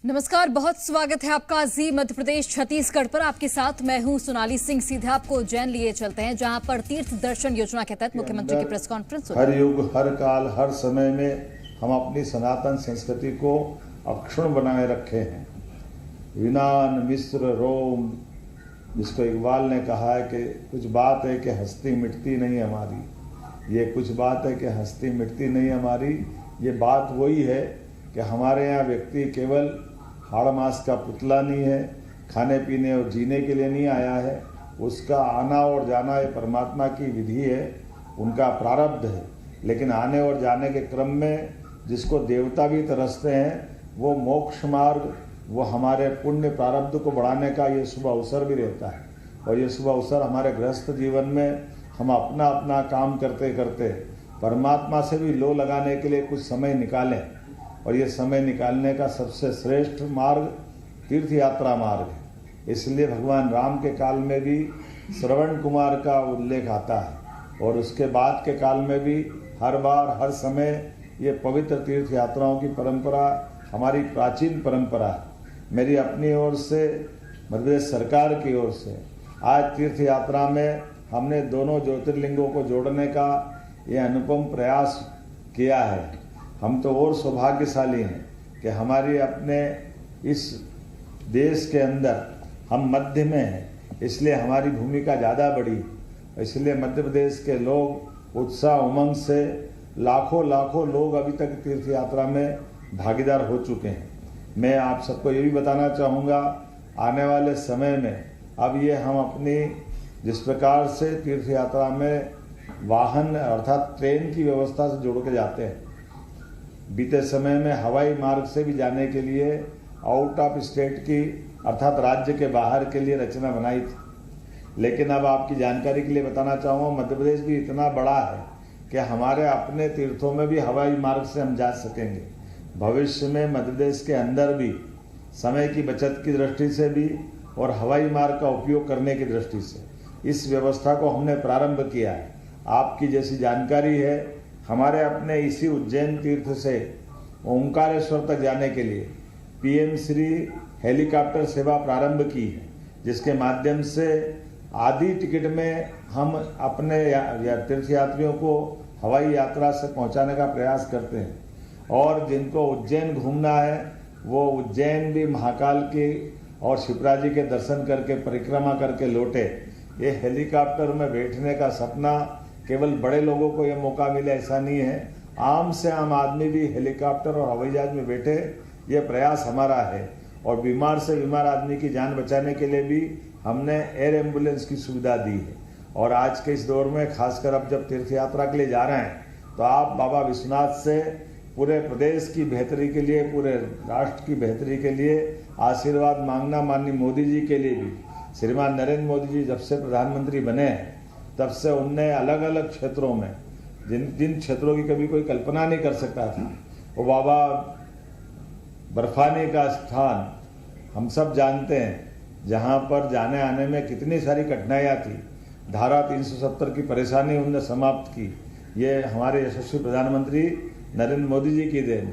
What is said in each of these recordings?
नमस्कार, बहुत स्वागत है आपका जी मध्य प्रदेश छत्तीसगढ़ पर। आपके साथ मैं हूं सोनाली सिंह। सीधे आपको उज्जैन लिए चलते हैं, जहां पर तीर्थ दर्शन योजना के तहत मुख्यमंत्री की प्रेस कॉन्फ्रेंस। हर युग, हर काल, हर समय में हम अपनी सनातन संस्कृति को अक्षुण्ण बनाए रखे हैं। यूनान, मिस्र, रोम, जिसको इकबाल ने कहा है कि कुछ बात है कि हस्ती मिटती नहीं हमारी। ये कुछ बात है कि हस्ती मिटती नहीं हमारी। ये बात वही है कि हमारे यहाँ व्यक्ति केवल हाड़ मास का पुतला नहीं है, खाने पीने और जीने के लिए नहीं आया है। उसका आना और जाना ये परमात्मा की विधि है, उनका प्रारब्ध है। लेकिन आने और जाने के क्रम में जिसको देवता भी तरसते हैं, वो मोक्ष मार्ग, वो हमारे पुण्य प्रारब्ध को बढ़ाने का ये शुभ अवसर भी रहता है। और ये शुभ अवसर हमारे गृहस्थ जीवन में हम अपना अपना काम करते करते परमात्मा से भी लो लगाने के लिए कुछ समय निकालें। और ये समय निकालने का सबसे श्रेष्ठ मार्ग तीर्थ यात्रा मार्ग है। इसलिए भगवान राम के काल में भी श्रवण कुमार का उल्लेख आता है, और उसके बाद के काल में भी हर बार हर समय ये पवित्र तीर्थ यात्राओं की परंपरा हमारी प्राचीन परंपरा है। मेरी अपनी ओर से, मध्य प्रदेश सरकार की ओर से आज तीर्थ यात्रा में हमने दोनों ज्योतिर्लिंगों को जोड़ने का ये अनुपम प्रयास किया है। हम तो और सौभाग्यशाली हैं कि हमारी अपने इस देश के अंदर हम मध्य में हैं, इसलिए हमारी भूमिका ज़्यादा बड़ी। इसलिए मध्य प्रदेश के लोग उत्साह उमंग से लाखों लाखों लोग अभी तक तीर्थ यात्रा में भागीदार हो चुके हैं। मैं आप सबको ये भी बताना चाहूँगा, आने वाले समय में अब ये हम अपनी जिस प्रकार से तीर्थ यात्रा में वाहन अर्थात ट्रेन की व्यवस्था से जोड़ के जाते हैं, बीते समय में हवाई मार्ग से भी जाने के लिए आउट ऑफ स्टेट की अर्थात राज्य के बाहर के लिए रचना बनाई थी। लेकिन अब आपकी जानकारी के लिए बताना चाहूँगा, मध्य प्रदेश भी इतना बड़ा है कि हमारे अपने तीर्थों में भी हवाई मार्ग से हम जा सकेंगे। भविष्य में मध्य प्रदेश के अंदर भी समय की बचत की दृष्टि से भी और हवाई मार्ग का उपयोग करने की दृष्टि से इस व्यवस्था को हमने प्रारंभ किया है। आपकी जैसी जानकारी है, हमारे अपने इसी उज्जैन तीर्थ से ओंकारेश्वर तक जाने के लिए पीएम श्री हेलीकॉप्टर सेवा प्रारंभ की है, जिसके माध्यम से आधी टिकट में हम अपने तीर्थ यात्रियों को हवाई यात्रा से पहुंचाने का प्रयास करते हैं। और जिनको उज्जैन घूमना है वो उज्जैन भी महाकाल के और शिप्रा जी के दर्शन करके परिक्रमा करके लौटे। ये हेलीकॉप्टर में बैठने का सपना केवल बड़े लोगों को ये मौका मिले ऐसा नहीं है, आम से आम आदमी भी हेलीकॉप्टर और हवाई जहाज में बैठे, ये प्रयास हमारा है। और बीमार से बीमार आदमी की जान बचाने के लिए भी हमने एयर एम्बुलेंस की सुविधा दी है। और आज के इस दौर में खासकर अब जब तीर्थ यात्रा के लिए जा रहे हैं, तो आप बाबा विश्वनाथ से पूरे प्रदेश की बेहतरी के लिए, पूरे राष्ट्र की बेहतरी के लिए आशीर्वाद मांगना। माननीय मोदी जी के लिए भी, श्रीमान नरेंद्र मोदी जी जब से प्रधानमंत्री बने हैं तब से उनने अलग अलग क्षेत्रों में जिन क्षेत्रों की कभी कोई कल्पना नहीं कर सकता था, वो बाबा बर्फानी का स्थान हम सब जानते हैं, जहाँ पर जाने आने में कितनी सारी कठिनाइयाँ थी। धारा 370 की परेशानी उनने समाप्त की। ये हमारे यशस्वी प्रधानमंत्री नरेंद्र मोदी जी की देन।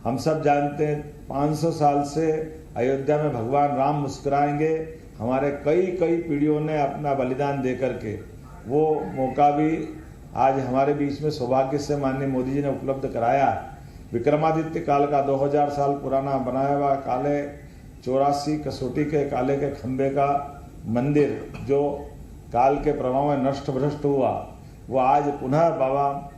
हम सब जानते हैं 500 साल से अयोध्या में भगवान राम मुस्कुराएंगे, हमारे कई पीढ़ियों ने अपना बलिदान दे करके वो मौका भी आज हमारे बीच में सौभाग्य से माननीय मोदी जी ने उपलब्ध कराया है। विक्रमादित्य काल का 2000 साल पुराना बनाया हुआ काले 84 कसौटी के काले के खंबे का मंदिर जो काल के प्रभाव में नष्ट भ्रष्ट हुआ, वो आज पुनः बाबा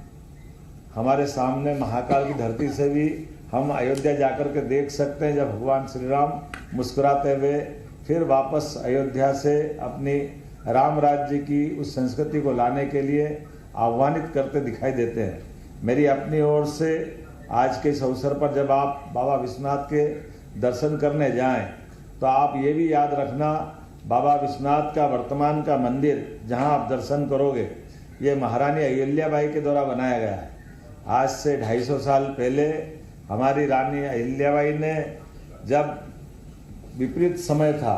हमारे सामने महाकाल की धरती से भी हम अयोध्या जाकर के देख सकते हैं, जब भगवान श्री राम मुस्कुराते हुए फिर वापस अयोध्या से अपनी राम राज्य की उस संस्कृति को लाने के लिए आह्वानित करते दिखाई देते हैं। मेरी अपनी ओर से आज के इस अवसर पर जब आप बाबा विश्वनाथ के दर्शन करने जाएं, तो आप ये भी याद रखना, बाबा विश्वनाथ का वर्तमान का मंदिर जहां आप दर्शन करोगे, ये महारानी अहिल्याबाई के द्वारा बनाया गया है। आज से 250 साल पहले हमारी रानी अहिल्याबाई ने, जब विपरीत समय था,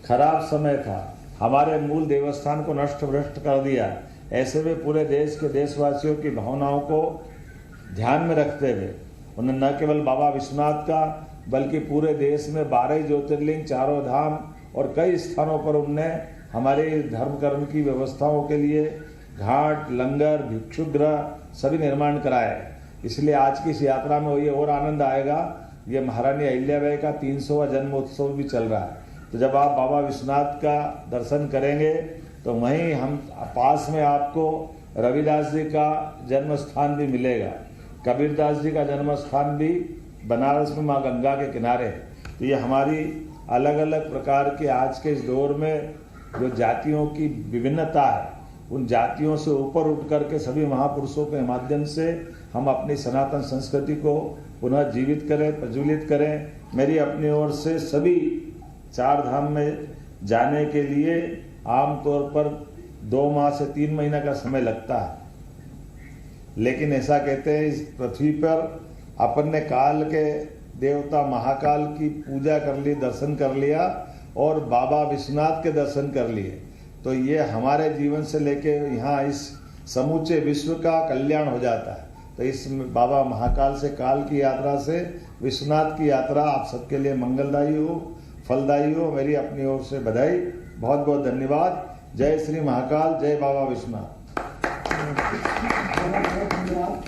खराब समय था, हमारे मूल देवस्थान को नष्ट भ्रष्ट कर दिया। ऐसे में पूरे देश के देशवासियों की भावनाओं को ध्यान में रखते हुए उन्होंने न केवल बाबा विश्वनाथ का बल्कि पूरे देश में 12 ज्योतिर्लिंग, 4 धाम और कई स्थानों पर उनने हमारे धर्म कर्म की व्यवस्थाओं के लिए घाट, लंगर, भिक्षुगृह सभी निर्माण कराए। इसलिए आज की इस यात्रा में ये और आनंद आएगा। ये महारानी अहिल्याबाई का 300वां जन्मोत्सव भी चल रहा है। तो जब आप बाबा विश्वनाथ का दर्शन करेंगे तो वहीं हम पास में आपको रविदास जी का जन्म स्थान भी मिलेगा, कबीरदास जी का जन्म स्थान भी बनारस में माँ गंगा के किनारे है। तो ये हमारी अलग अलग प्रकार के आज के इस दौर में जो जातियों की विभिन्नता है, उन जातियों से ऊपर उठ करके सभी महापुरुषों के माध्यम से हम अपनी सनातन संस्कृति को पुनः जीवित करें, प्रज्वलित करें। मेरी अपनी ओर से सभी 4 धाम में जाने के लिए आमतौर पर 2 माह से 3 महीना का समय लगता है, लेकिन ऐसा कहते हैं इस पृथ्वी पर अपन ने काल के देवता महाकाल की पूजा कर ली, दर्शन कर लिया और बाबा विश्वनाथ के दर्शन कर लिए, तो ये हमारे जीवन से लेके यहाँ इस समूचे विश्व का कल्याण हो जाता है। तो इस बाबा महाकाल से काल की यात्रा से विश्वनाथ की यात्रा आप सबके लिए मंगलदायी हो, फलदायी हो। मेरी अपनी ओर से बधाई, बहुत बहुत धन्यवाद। जय श्री महाकाल, जय बाबा विश्वनाथ।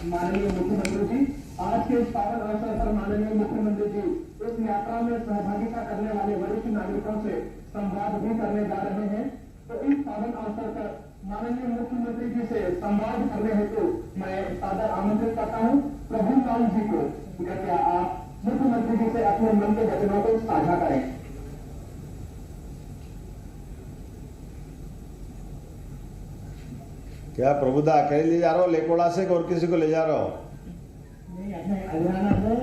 माननीय मुख्यमंत्री जी, आज के इस पावन अवसर पर माननीय मुख्यमंत्री जी इस यात्रा में सहभागिता करने वाले वरिष्ठ नागरिकों से संवाद भी करने जा रहे हैं। तो इस पावन अवसर पर माननीय मुख्यमंत्री जी से संवाद करने हेतु मैं सादर आमंत्रित करता हूं प्रभुलाल जी को। कृपया आप मुख्यमंत्री जी से अपने मन के वचनों को साझा करें। क्या प्रभुदा अकेले ले जा रहा हो लेकोड़ा से, और किसी को ले जा रहा हो? नहीं, अपने अजराना से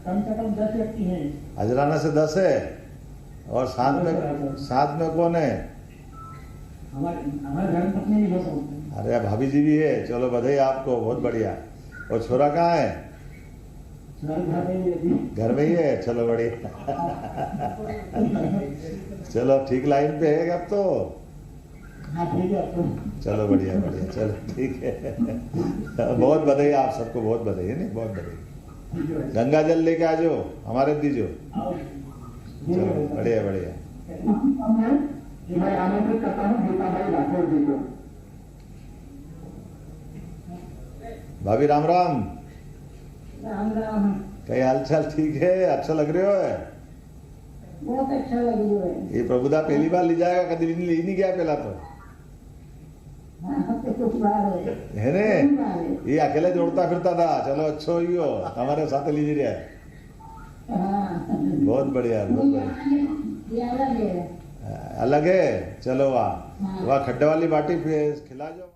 कम 10 व्यक्ति हैं। अजराना से 10 है, और साथ में कौन है? हमारे घर पत्नी भी हो सकते हैं। अरे भाभी जी भी है, चलो बधाई आपको, बहुत बढ़िया। और छोरा कहाँ है? घर में ही है, चलो बढ़िया। चलो ठीक लाइन पे है अब तो। हाँ ठीक है, चलो बढ़िया बढ़िया, चलो ठीक है। बहुत बधाई आप सबको, बहुत बधाई है, नहीं बहुत बधाई। गंगा जल लेके आ जाओ, हमारे दीजिए। चलो बढ़िया बढ़िया। मैं आमंत्रित करता हूँ गीताबाई राठौर जी को। भाभी राम राम। राम राम। कई हालचाल ठीक है? अच्छा लग रहे हो? बहुत अच्छा लग रहा है। ये प्रभुदा पहली बार ले जाएगा, कभी ले नहीं गया पहला तो है ने? ये अकेले जोड़ता फिरता था, चलो अच्छो ही हो, हमारे साथ लीजिए रहा। बहुत बढ़िया, बहुत बढ़िया। अलग है, चलो वाह, खड्डे वाली बाटी खिला जाओ।